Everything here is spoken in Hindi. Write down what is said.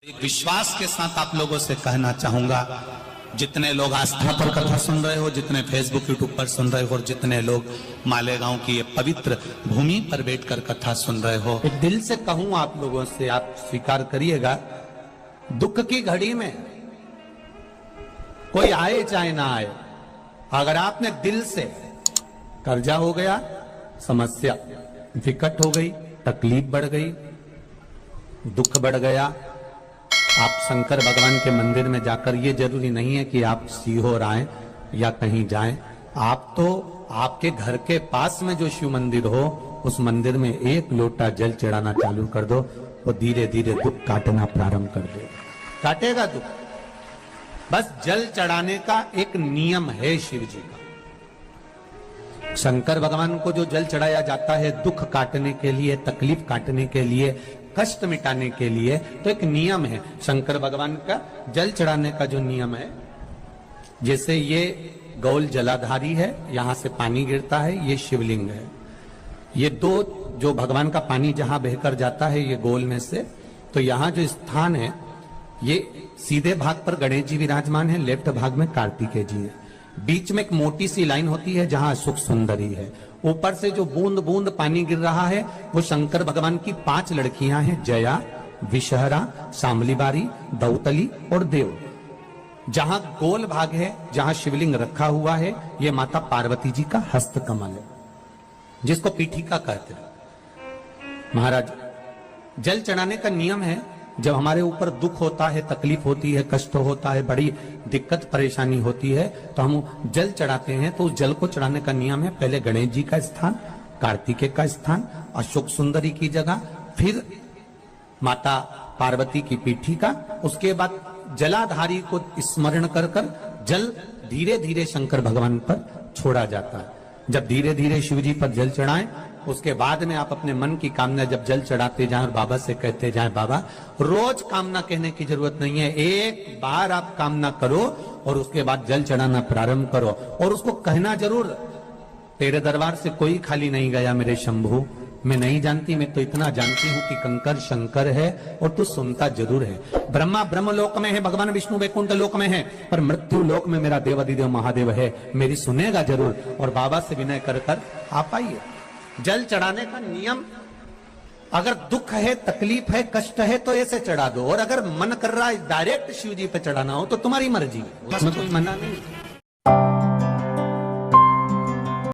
एक विश्वास के साथ आप लोगों से कहना चाहूंगा, जितने लोग आस्था पर कथा सुन रहे हो, जितने फेसबुक यूट्यूब पर सुन रहे हो और जितने लोग मालेगांव की ये पवित्र भूमि पर बैठकर कथा सुन रहे हो, एक दिल से कहूं आप लोगों से, आप स्वीकार करिएगा, दुख की घड़ी में कोई आए चाहे ना आए, अगर आपने दिल से, कर्जा हो गया, समस्या विकट हो गई, तकलीफ बढ़ गई, दुख बढ़ गया, आप शंकर भगवान के मंदिर में जाकर, ये जरूरी नहीं है कि आप सीहोर आए या कहीं जाएं, आप तो आपके घर के पास में जो शिव मंदिर हो उस मंदिर में एक लोटा जल चढ़ाना चालू कर दो, वो धीरे धीरे दुख काटना प्रारंभ कर दे, काटेगा दुख। बस जल चढ़ाने का एक नियम है शिव जी का। शंकर भगवान को जो जल चढ़ाया जाता है दुख काटने के लिए, तकलीफ काटने के लिए, कष्ट मिटाने के लिए, तो एक नियम है शंकर भगवान का जल चढ़ाने का जो नियम है। जैसे ये गौल जलाधारी है, यहां से पानी गिरता है, ये शिवलिंग है, ये दो जो भगवान का पानी जहां बहकर जाता है ये गोल में से, तो यहां जो स्थान है ये सीधे भाग पर गणेश जी विराजमान है, लेफ्ट भाग में कार्तिकेय जी है, बीच में एक मोटी सी लाइन होती है जहां सुख सुंदरी है, ऊपर से जो बूंद बूंद पानी गिर रहा है वो शंकर भगवान की 5 लड़कियां हैं, जया, विषहरा, शामलीबारी, दौतली और देव। जहां गोल भाग है, जहां शिवलिंग रखा हुआ है, ये माता पार्वती जी का हस्त कमल है, जिसको पीठिका कहते हैं। महाराज, जल चढ़ाने का नियम है, जब हमारे ऊपर दुख होता है, तकलीफ होती है, कष्ट होता है, बड़ी दिक्कत परेशानी होती है, तो हम जल चढ़ाते हैं। तो उस जल को चढ़ाने का नियम है, पहले गणेश जी का स्थान, कार्तिकेय का स्थान, अशोक सुंदरी की जगह, फिर माता पार्वती की पीठिका, उसके बाद जलाधारी को स्मरण कर कर जल धीरे धीरे शंकर भगवान पर छोड़ा जाता है। जब धीरे धीरे शिव जी पर जल चढ़ाएं, उसके बाद में आप अपने मन की कामना जब जल चढ़ाते जाएं और बाबा से कहते जाएं, बाबा रोज कामना कहने की जरूरत नहीं है, एक बार आप कामना करो और उसके बाद जल चढ़ाना प्रारंभ करो, और उसको कहना जरूर, तेरे दरबार से कोई खाली नहीं गया मेरे शंभू, मैं नहीं जानती, मैं तो इतना जानती हूँ कि कंकर शंकर है और तू सुनता जरूर है। ब्रह्मा ब्रह्म लोक में है, भगवान विष्णु वैकुंठ लोक में है, पर मृत्यु लोक में मेरा देवाधिदेव महादेव है, मेरी सुनेगा जरूर। और बाबा से विनय कर कर आप आइए। जल चढ़ाने का नियम, अगर दुख है, तकलीफ है, कष्ट है तो ऐसे चढ़ा दो, और अगर मन कर रहा है डायरेक्ट शिव जी पे चढ़ाना हो तो तुम्हारी मर्जी है, उसमें कोई मना नहीं।